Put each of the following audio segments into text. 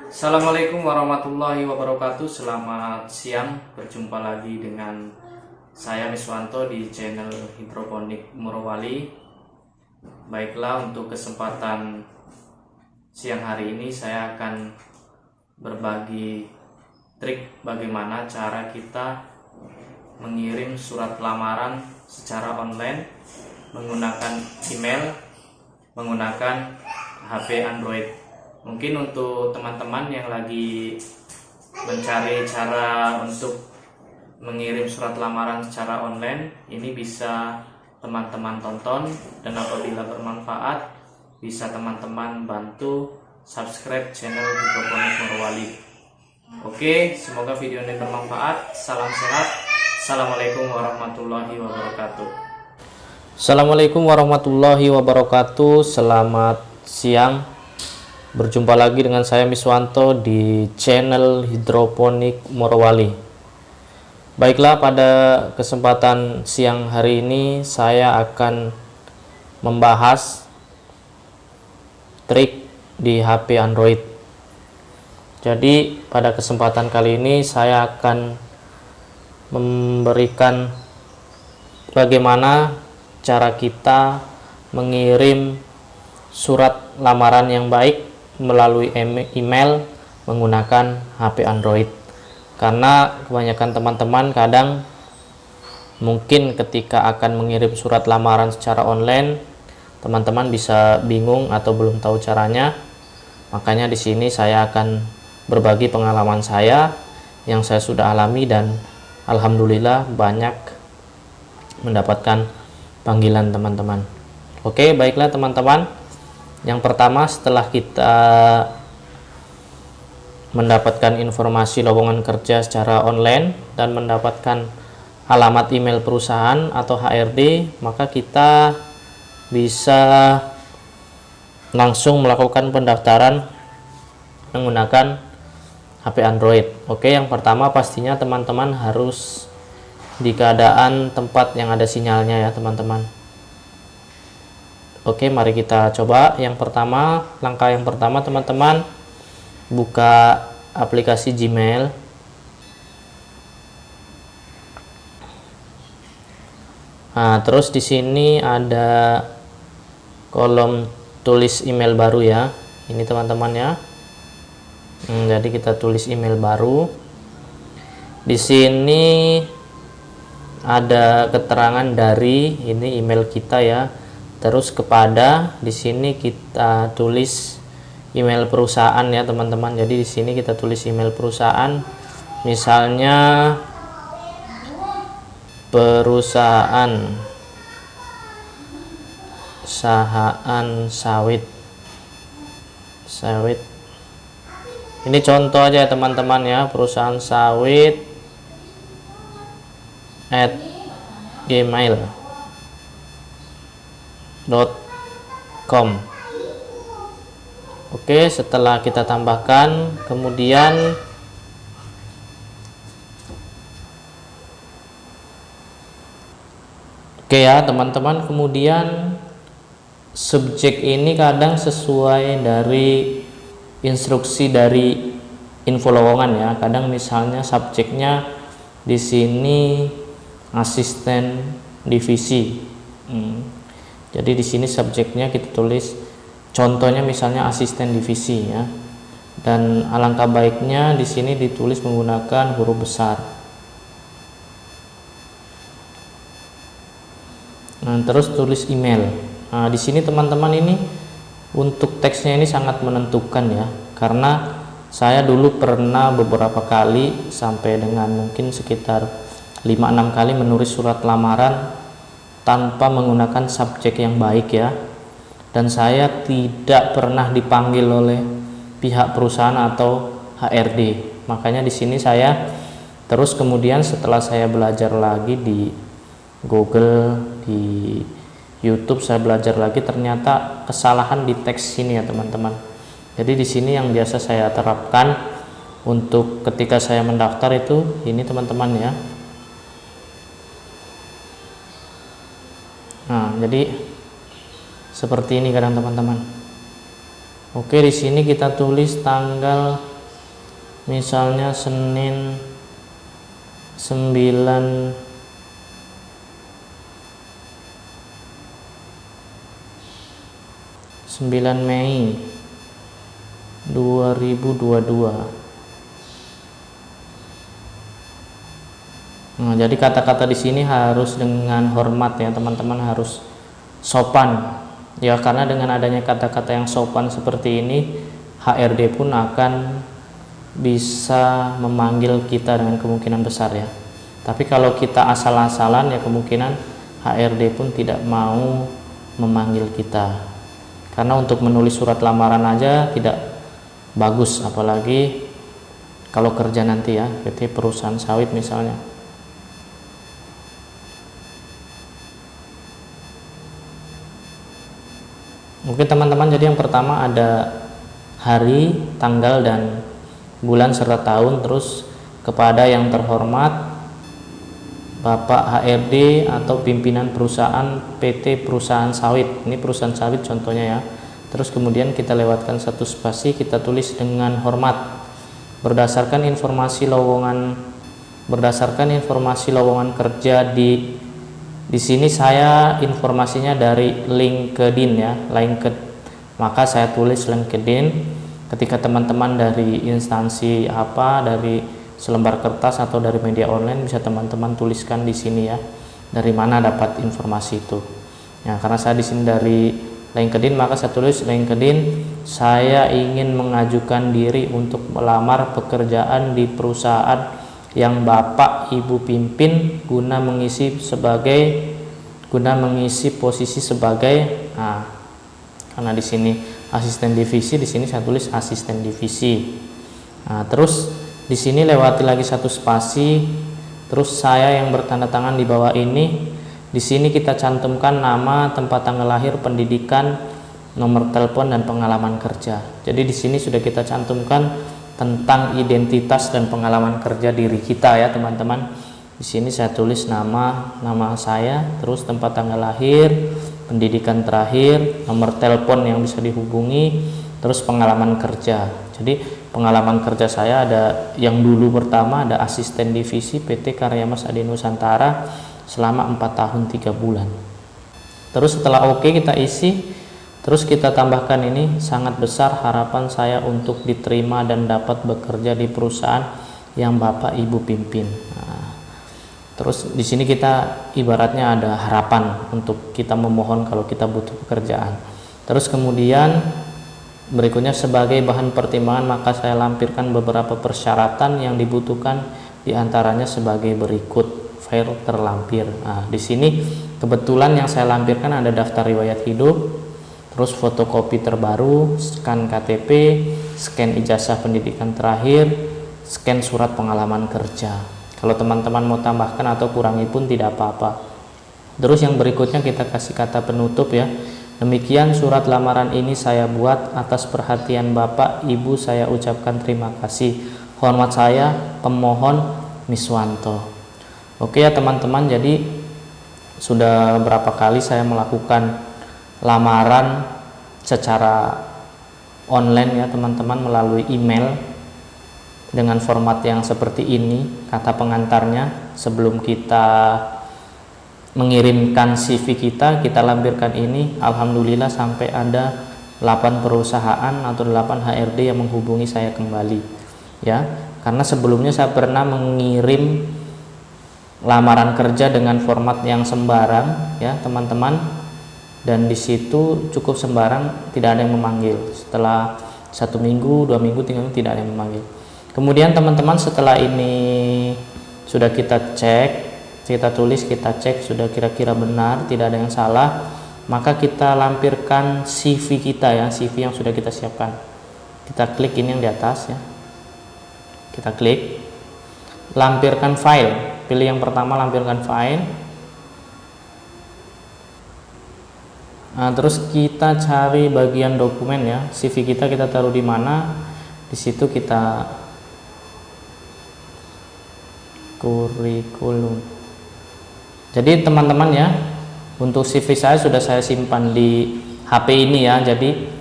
Assalamualaikum warahmatullahi wabarakatuh. Selamat siang, berjumpa lagi dengan saya Miswanto di channel Hidroponik Morowali. Baiklah, untuk kesempatan siang hari ini saya akan berbagi trik bagaimana cara kita mengirim surat lamaran secara online menggunakan email, menggunakan HP Android. Mungkin untuk teman-teman yang lagi mencari cara untuk mengirim surat lamaran secara online, ini bisa teman-teman tonton, dan apabila bermanfaat bisa teman-teman bantu subscribe channel Hidroponik Morowali. Oke, semoga video ini bermanfaat. Salam sehat. Assalamualaikum warahmatullahi wabarakatuh. Assalamualaikum warahmatullahi wabarakatuh. Selamat siang. Berjumpa lagi dengan saya Miswanto di channel Hidroponik Morowali. Baiklah, pada kesempatan siang hari ini saya akan membahas trik di HP Android. Jadi pada kesempatan kali ini saya akan memberikan bagaimana cara kita mengirim surat lamaran yang baik melalui email menggunakan HP Android. Karena kebanyakan teman-teman kadang mungkin ketika akan mengirim surat lamaran secara online, teman-teman bisa bingung atau belum tahu caranya. Makanya di sini saya akan berbagi pengalaman saya yang saya sudah alami, dan alhamdulillah banyak mendapatkan panggilan teman-teman. Oke, baiklah teman-teman. Yang pertama, setelah kita mendapatkan informasi lowongan kerja secara online dan mendapatkan alamat email perusahaan atau HRD, maka kita bisa langsung melakukan pendaftaran menggunakan HP Android. Oke, yang pertama pastinya teman-teman harus di keadaan tempat yang ada sinyalnya ya teman-teman. Oke, mari kita coba. Yang pertama, langkah yang pertama teman-teman buka aplikasi Gmail. Nah, terus di sini ada kolom tulis email baru ya. Ini teman-teman ya. Jadi kita tulis email baru. Di sini ada keterangan dari ini email kita ya. Terus kepada, di sini kita tulis email perusahaan ya teman-teman. Jadi di sini kita tulis email perusahaan, misalnya perusahaan Sahaan Sawit. Ini contoh aja ya teman-teman ya, perusahaan sawit @gmail.com. Oke, setelah kita tambahkan, kemudian oke ya teman-teman, kemudian subjek ini kadang sesuai dari instruksi dari info lowongan ya. Kadang misalnya subjeknya di sini asisten divisi. Jadi di sini subjeknya kita tulis contohnya misalnya asisten divisi ya. Dan alangkah baiknya di sini ditulis menggunakan huruf besar. Nah, terus tulis email. Nah, di sini teman-teman ini untuk teksnya ini sangat menentukan ya. Karena saya dulu pernah beberapa kali sampai dengan mungkin sekitar 5-6 kali menulis surat lamaran tanpa menggunakan subjek yang baik ya, dan saya tidak pernah dipanggil oleh pihak perusahaan atau HRD. Makanya di sini saya terus kemudian setelah saya belajar lagi di Google, di YouTube, saya belajar lagi, ternyata kesalahan di teks sini ya teman-teman. Jadi di sini yang biasa saya terapkan untuk ketika saya mendaftar itu ini teman-teman ya. Nah, jadi seperti ini kadang teman-teman. Oke, di sini kita tulis tanggal misalnya Senin 9 Mei 2022. Nah, jadi kata-kata di sini harus dengan hormat ya teman-teman, harus sopan ya, karena dengan adanya kata-kata yang sopan seperti ini HRD pun akan bisa memanggil kita dengan kemungkinan besar ya. Tapi kalau kita asal-asalan ya kemungkinan HRD pun tidak mau memanggil kita, karena untuk menulis surat lamaran aja tidak bagus, apalagi kalau kerja nanti ya, PT perusahaan sawit misalnya. Oke teman-teman, jadi yang pertama ada hari, tanggal, dan bulan serta tahun. Terus kepada yang terhormat Bapak HRD atau pimpinan perusahaan PT perusahaan sawit, ini perusahaan sawit contohnya ya. Terus kemudian kita lewatkan satu spasi, kita tulis dengan hormat berdasarkan informasi lowongan kerja di sini saya informasinya dari LinkedIn ya, maka saya tulis LinkedIn. Ketika teman-teman dari instansi apa, dari selembar kertas atau dari media online, bisa teman-teman tuliskan di sini ya, dari mana dapat informasi itu. Ya, karena saya di sini dari LinkedIn, maka saya tulis LinkedIn, saya ingin mengajukan diri untuk melamar pekerjaan di perusahaan yang Bapak Ibu pimpin guna mengisi posisi sebagai, nah, karena di sini asisten divisi, di sini saya tulis asisten divisi. Nah, terus di sini lewati lagi satu spasi, terus saya yang bertanda tangan di bawah ini. Di sini kita cantumkan nama, tempat tanggal lahir, pendidikan, nomor telepon, dan pengalaman kerja. Jadi di sini sudah kita cantumkan tentang identitas dan pengalaman kerja diri kita ya teman-teman. Di sini saya tulis nama saya, terus tempat tanggal lahir, pendidikan terakhir, nomor telepon yang bisa dihubungi, terus pengalaman kerja. Jadi pengalaman kerja saya ada yang dulu pertama ada asisten divisi PT Karya Mas Adi Nusantara selama 4 tahun 3 bulan. Terus setelah oke kita isi, terus kita tambahkan ini, sangat besar harapan saya untuk diterima dan dapat bekerja di perusahaan yang Bapak Ibu pimpin. Nah, terus di sini kita ibaratnya ada harapan untuk kita memohon kalau kita butuh pekerjaan. Terus kemudian berikutnya sebagai bahan pertimbangan maka saya lampirkan beberapa persyaratan yang dibutuhkan, diantaranya sebagai berikut. File terlampir. Nah, di sini kebetulan yang saya lampirkan ada daftar riwayat hidup, terus fotokopi terbaru, scan KTP, scan ijazah pendidikan terakhir, scan surat pengalaman kerja. Kalau teman-teman mau tambahkan atau kurangi pun tidak apa-apa. Terus yang berikutnya kita kasih kata penutup ya. Demikian surat lamaran ini saya buat, atas perhatian Bapak Ibu saya ucapkan terima kasih. Hormat saya, pemohon Miswanto. Oke ya teman-teman, jadi sudah berapa kali saya melakukan lamaran secara online ya teman-teman, melalui email dengan format yang seperti ini. Kata pengantarnya sebelum kita mengirimkan CV kita lampirkan ini. Alhamdulillah sampai ada 8 perusahaan atau 8 HRD yang menghubungi saya kembali ya, karena sebelumnya saya pernah mengirim lamaran kerja dengan format yang sembarang ya teman-teman, dan di situ cukup sembarang, tidak ada yang memanggil. Setelah 1 minggu, 2 minggu, 3 minggu tidak ada yang memanggil. Kemudian teman-teman setelah ini sudah kita cek, kita tulis, kita cek sudah kira-kira benar, tidak ada yang salah, maka kita lampirkan CV kita ya, CV yang sudah kita siapkan. Kita klik ini yang di atas ya, kita klik lampirkan file. Pilih yang pertama, lampirkan file. Nah, terus kita cari bagian dokumen ya, CV kita taruh di mana. Di situ kita kurikulum. Jadi teman-teman ya, untuk CV saya sudah saya simpan di HP ini ya. Jadi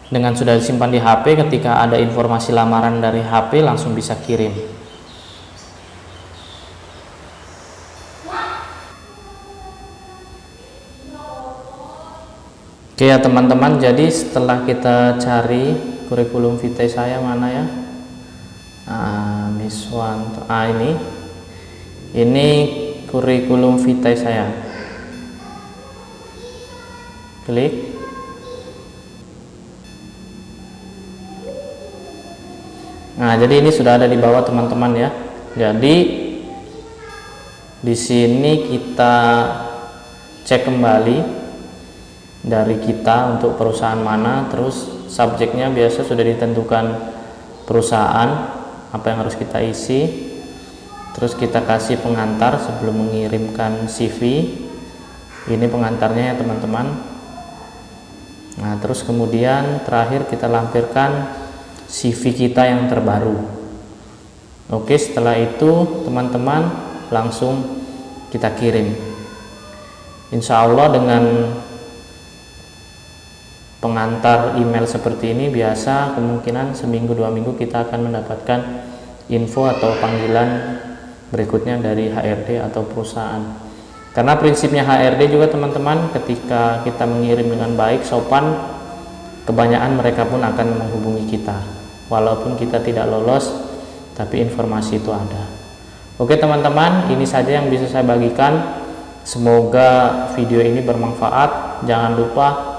Dengan sudah disimpan di HP, ketika ada informasi lamaran dari HP langsung bisa kirim. Oke ya teman-teman, jadi setelah kita cari kurikulum vitae saya mana ya, Miswanto, ini kurikulum vitae saya, klik. Nah, jadi ini sudah ada di bawah teman-teman ya. Jadi di sini kita cek kembali dari kita untuk perusahaan mana, terus subjeknya biasa sudah ditentukan perusahaan apa yang harus kita isi, terus kita kasih pengantar sebelum mengirimkan CV. Ini pengantarnya ya teman-teman. Nah, terus kemudian terakhir kita lampirkan CV kita yang terbaru. Oke, setelah itu teman-teman langsung kita kirim. Insya Allah dengan pengantar email seperti ini biasa kemungkinan seminggu 2 minggu kita akan mendapatkan info atau panggilan berikutnya dari HRD atau perusahaan. Karena prinsipnya HRD juga teman-teman, ketika kita mengirim dengan baik, sopan, kebanyakan mereka pun akan menghubungi kita. Walaupun kita tidak lolos, tapi informasi itu ada. Oke teman-teman, ini saja yang bisa saya bagikan. Semoga video ini bermanfaat. Jangan lupa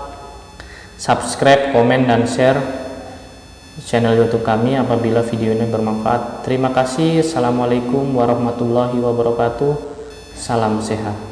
subscribe, komen, dan share channel YouTube kami apabila video ini bermanfaat. Terima kasih. Assalamualaikum warahmatullahi wabarakatuh. Salam sehat.